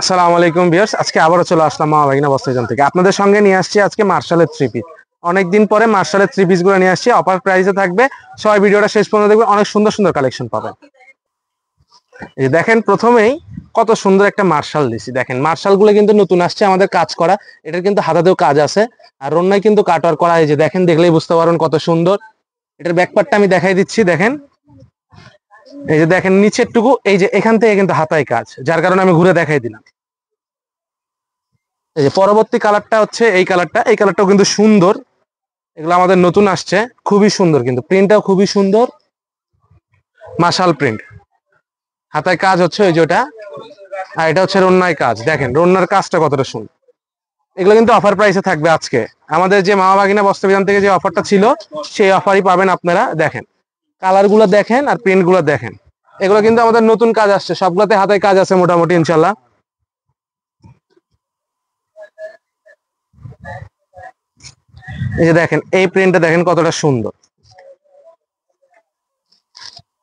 আসসালামু আলাইকুম ভিউয়ার্স, আজকে আবারও চলে আসলাম মামা ভাগিনা বস্ত্রজন থেকে। আপনাদের সঙ্গে নিয়ে আসছি আজকে মার্শালের থ্রি পিস। অনেকদিন পরে মার্শালের থ্রি পিস গুলো নিয়ে আসছি, অফার প্রাইসে থাকবে। সবাই ভিডিওটা শেষ পর্যন্ত দেখবেন, অনেক সুন্দর সুন্দর কালেকশন পাবেন। এই যে দেখেন, প্রথমেই কত সুন্দর একটা মার্শাল দিছি। দেখেন মার্শাল গুলো কিন্তু নতুন আসছে, আমাদের কাজ করা। এটার কিন্তু হাতাতেও কাজ আছে, আর অন্যায় কিন্তু কাটওয়ার করা। এই যে দেখেন, দেখলেই বুঝতে পারবেন কত সুন্দর। এটার ব্যাকপার্টটা আমি দেখাই দিচ্ছি। দেখেন, এই যে দেখেন নিচের টুকু, এই যে এখান থেকে কিন্তু হাতায় কাজ, যার কারণে আমি ঘুরে দেখাই দিলাম। এই যে পরবর্তী কালারটা হচ্ছে এই কালারটা, এই কালারটাও কিন্তু সুন্দর। এগুলো আমাদের নতুন আসছে, খুবই সুন্দর, কিন্তু প্রিন্টটাও খুবই সুন্দর। মাশাল প্রিন্ট, হাতায় কাজ হচ্ছে ওই যেটা। আর এটা হচ্ছে রন্নায় কাজ। দেখেন রন্নার কাজটা কতটা সুন্দর। এগুলো কিন্তু অফার প্রাইসে থাকবে আজকে। আমাদের যে মামা ভাগিনা বস্ত্রবিতান থেকে যে অফারটা ছিল, সেই অফারই পাবেন আপনারা। দেখেন কালার গুলো দেখেন, আর প্রিন্ট গুলো দেখেন। এগুলো কিন্তু আমাদের নতুন কাজ আসছে, সবগুলোতে হাতায় কাজ আছে মোটামুটি ইনশাল্লাহ। এই যে দেখেন, এই প্রিন্টটা দেখেন কতটা সুন্দর,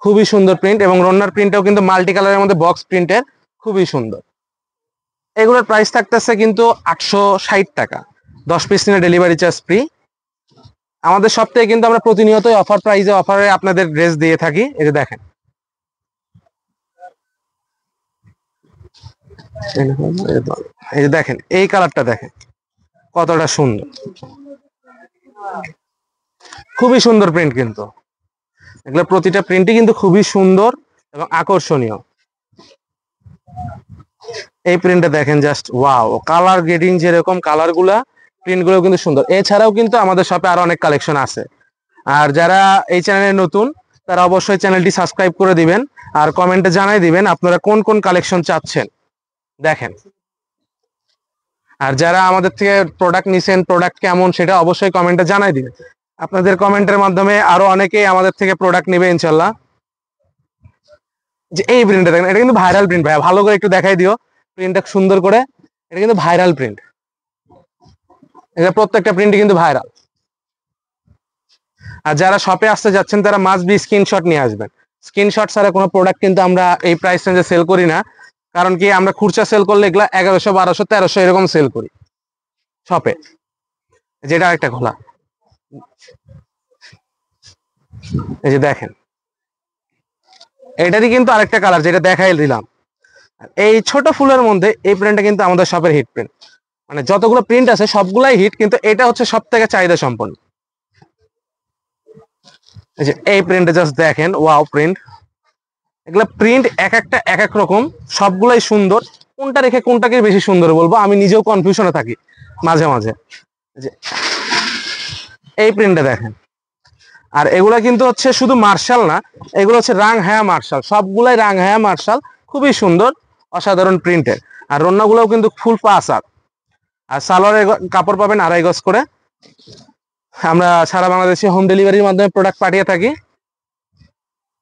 খুবই সুন্দর প্রিন্ট। এবং রন্নার প্রিন্টটাও কিন্তু মাল্টি কালারের মধ্যে বক্স প্রিন্টের, খুবই সুন্দর। এগুলোর প্রাইস থাকতেছে কিন্তু 860 টাকা, 10 পিস নিয়ে ডেলিভারি চার্জ ফ্রি। আমাদের সপ্তাহে কিন্তু আমরা প্রতিনিয়তই অফার প্রাইসে অফারে আপনাদের ড্রেস দিয়ে থাকি। এই যে দেখেন, এই যে দেখেন এই কালারটা দেখেন কতটা সুন্দর, খুবই সুন্দর প্রিন্ট কিন্তু। এগুলো প্রতিটা প্রিন্টই কিন্তু খুবই সুন্দর এবং আকর্ষণীয়। এই প্রিন্টটা দেখেন, জাস্ট ওয়াও। কালার গ্রেডিং যেরকম, কালার গুলা, প্রিন্ট গুলো কিন্তু সুন্দর। এছাড়াও কিন্তু আমাদের শপে আরো অনেক কালেকশন আছে। আর যারা এই চ্যানেলে নতুন, তারা অবশ্যই চ্যানেলটি সাবস্ক্রাইব করে দিবেন, আর কমেন্টে জানাই দিবেন আপনারা কোন কোন কালেকশন চাচ্ছেন। দেখেন, আর যারা আমাদের থেকে প্রোডাক্ট নিছেন, প্রোডাক্ট কেমন সেটা অবশ্যই কমেন্টে জানাই দিবেন। আপনাদের কমেন্টের মাধ্যমে আরো অনেকেই আমাদের থেকে প্রোডাক্ট নেবে ইনশাল্লাহ। যে এই প্রিন্টটা দেখেন, এটা কিন্তু ভাইরাল প্রিন্ট ভাইয়া, ভালো করে একটু দেখাই দিও প্রিন্টটা সুন্দর করে। এটা কিন্তু ভাইরাল প্রিন্ট, এটা প্রত্যেকটা প্রিন্টই কিন্তু ভাইরাল। আর যারা শপে আসতে যাচ্ছেন, তারা মাস্ট বি স্ক্রিনশট নিয়ে আসবেন। স্ক্রিনশট ছাড়া কোনো প্রোডাক্ট কিন্তু আমরা এই প্রাইস রেঞ্জে সেল করি না। কারণ কি, আমরা খুচরা সেল করলে এগুলা 1100, 1200, 1300 এরকম সেল করি শপে। যেটা একটা খোলা, এই যে দেখেন, এটারই কিন্তু আরেকটা কালার যেটা দেখাই দিলাম। এই ছোট ফুলের মধ্যে এই প্রিন্টটা কিন্তু আমাদের শপের হিট প্রিন্ট। মানে যতগুলো প্রিন্ট আছে সবগুলাই হিট, কিন্তু এটা হচ্ছে সব থেকে চাহিদা সম্পন্ন। এই যে এই প্রিন্টটা জাস্ট দেখেন, ওয়াও প্রিন্ট। এগুলা প্রিন্ট এক একটা এক এক রকম, সবগুলাই সুন্দর। কোনটা রেখে কোনটাকে বেশি সুন্দর বলবো, আমি নিজেও কনফিউশনে থাকি মাঝে মাঝে। যে এই প্রিন্টটা দেখেন। আর এগুলা কিন্তু হচ্ছে শুধু মার্শাল না, এগুলো হচ্ছে রাং হায়া মার্শাল, সবগুলাই রাং হায়া মার্শাল, খুবই সুন্দর, অসাধারণ প্রিন্টের। আর রন্নাগুলোও কিন্তু ফুল পাস আপ। আর সালোয়ারের কাপড় পাবেন 2.5 গজ করে। আমরা সারা বাংলাদেশে হোম ডেলিভারির মাধ্যমে প্রোডাক্ট পাঠিয়ে থাকি।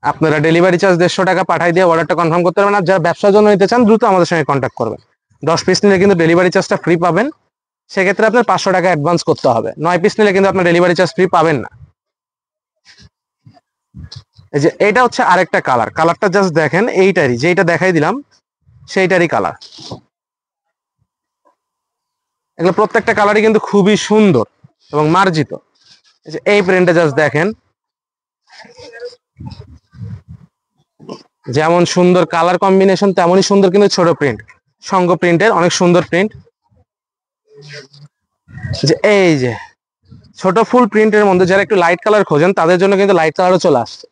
আপনারা ডেলিভারি চার্জ 150 টাকা পাঠাই দিয়ে অর্ডারটা কনফার্ম করতে পারবেন। আর যারা ব্যবসার জন্য নিতে চান, দ্রুত আমাদের সঙ্গে কন্ট্যাক্ট করবেন। 10 পিস নিলে কিন্তু ডেলিভারি চার্জটা ফ্রি পাবেন। সেক্ষেত্রে আপনার 500 টাকা অ্যাডভান্স করতে হবে। 9 পিস নিলে কিন্তু আপনার ডেলিভারি চার্জ ফ্রি পাবেন না। এই যে এটা হচ্ছে আরেকটা কালার, কালারটা জাস্ট দেখেন, এইটারই যেটা দেখাই দিলাম সেইটারই কালার। এগুলো প্রত্যেকটা কালারই কিন্তু খুবই সুন্দর এবং মার্জিত। এই যে এই প্রিন্টটা জাস্ট দেখেন, যেমন সুন্দর কালার কম্বিনেশন, তেমনই সুন্দর কিন্তু ছোট প্রিন্ট। সঙ্গ প্রিন্টের অনেক সুন্দর প্রিন্ট। যে এই যে ছোট ফুল প্রিন্টের মধ্যে যারা একটু লাইট কালার খোঁজেন, তাদের জন্য কিন্তু লাইট কালারও চলে আসছে।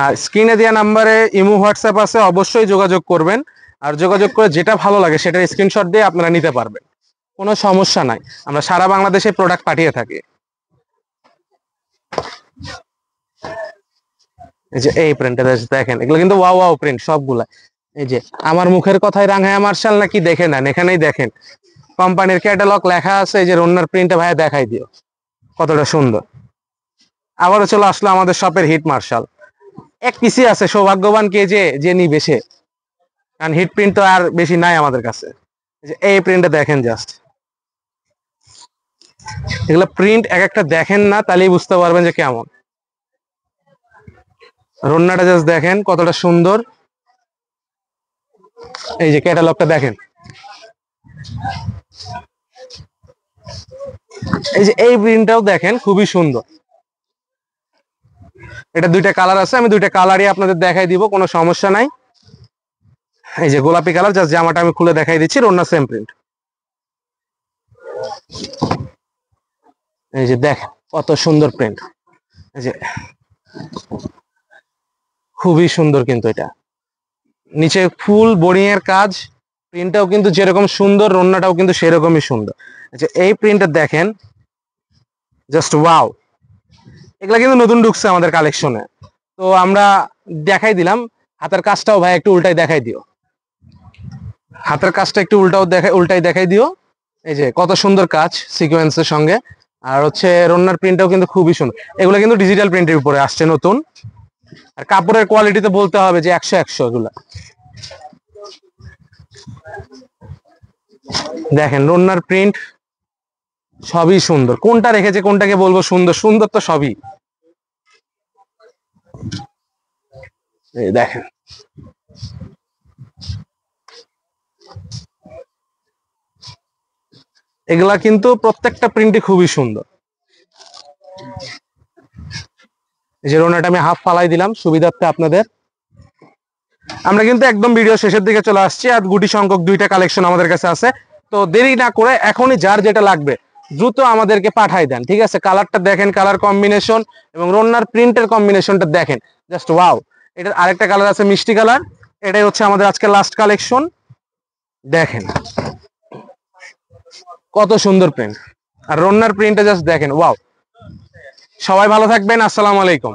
আর স্ক্রিনে দেওয়া নাম্বারে ইমো হোয়াটসঅ্যাপ আছে, অবশ্যই যোগাযোগ করবেন। আর যোগাযোগ করে যেটা ভালো লাগে সেটার স্ক্রিনশট দিয়ে আপনারা নিতে পারবেন, কোনো সমস্যা নাই। আমরা সারা বাংলাদেশে প্রোডাক্ট পাঠিয়ে থাকি। এই যে এই প্রিন্টটা দেখেন, এগুলো কিন্তু ওয়াও ওয়াও প্রিন্ট সবগুলা। এই যে আমার মুখের কথায় রাঙায়া মার্শাল নাকি, দেখে নেন, এখানেই দেখেন কোম্পানির ক্যাটালগ লেখা আছে। এই যে রন্নার প্রিন্টটা ভাইয়া দেখাই দিও কতটা সুন্দর। আবারও চলে আসলো আমাদের শপের হিট মার্শাল। এক পিসই আছে, সৌভাগ্যবান কে যে যে নিবে সে, কারণ হিট প্রিন্ট তো আর বেশি নাই আমাদের কাছে। এই যে এই প্রিন্টটা দেখেন জাস্ট, এগুলো প্রিন্ট এক একটা দেখেন না, তাহলেই বুঝতে পারবেন যে কেমন। রন্নাটা জাস্ট দেখেন কতটা সুন্দর। এই যে ক্যাটালগটা দেখেন, এই যে এই প্রিন্টটাও দেখেন খুবই সুন্দর। এটা দুইটা কালার আছে, আমি দুইটা কালারই আপনাদের দেখাই দিব, কোনো সমস্যা নাই। এই যে গোলাপি কালার, জাস্ট জামাটা আমি খুলে দেখাই দিচ্ছি, রন্না সেম প্রিন্ট। এই যে দেখেন কত সুন্দর প্রিন্ট, এই যে খুবই সুন্দর কিন্তু এটা। নিচে ফুল বোরিং এর কাজ, প্রিন্টটাও কিন্তু যেরকম সুন্দর, রন্নাটাও কিন্তু সেরকমই সুন্দর। আচ্ছা এই প্রিন্টটা দেখেন, জাস্ট ওয়াও। এগুলা কিন্তু নতুন ঢুকছে আমাদের কালেকশনে, তো আমরা দেখাই দিলাম। হাতের কাজটাও ভাই একটু উল্টাই দেখাই দিও, হাতের কাজটা একটু উল্টাই দেখাই দিও। এই যে কত সুন্দর কাজ সিকোয়েন্সের সঙ্গে, আর হচ্ছে রন্নার প্রিন্টটাও কিন্তু খুবই সুন্দর। এগুলো কিন্তু ডিজিটাল প্রিন্টের উপরে আসছে নতুন, আর কাপড়ের কোয়ালিটি তো বলতে হবে যে 100 এগুলা। দেখেন রন্নার প্রিন্ট সবই সুন্দর, কোনটা রেখেছে কোনটাকে বলবো সুন্দর, সুন্দর তো সবই। এই দেখেন এগুলা কিন্তু প্রত্যেকটা প্রিন্টই খুবই সুন্দর। এই যে রোনাটা আমি হাফ ফালাই দিলাম সুবিধার্থে আপনাদের। আমরা কিন্তু একদম ভিডিও শেষের দিকে চলে আসছি, আর গুটি সংখ্যক দুইটা কালেকশন আমাদের কাছে আছে, তো দেরি না করে এখনই যার যেটা লাগবে দ্রুত আমাদেরকে পাঠাই দেন, ঠিক আছে? কালারটা দেখেন, কালার কম্বিনেশন এবং রন্নার প্রিন্টের কম্বিনেশনটা দেখেন, জাস্ট ওয়াও। এটার আরেকটা কালার আছে মিষ্টি কালার, এটাই হচ্ছে আমাদের আজকে লাস্ট কালেকশন। দেখেন কত সুন্দর প্রিন্ট, আর রন্নার প্রিন্টটা জাস্ট দেখেন ওয়াও। সবাই ভালো থাকবেন, আসসালামু আলাইকুম।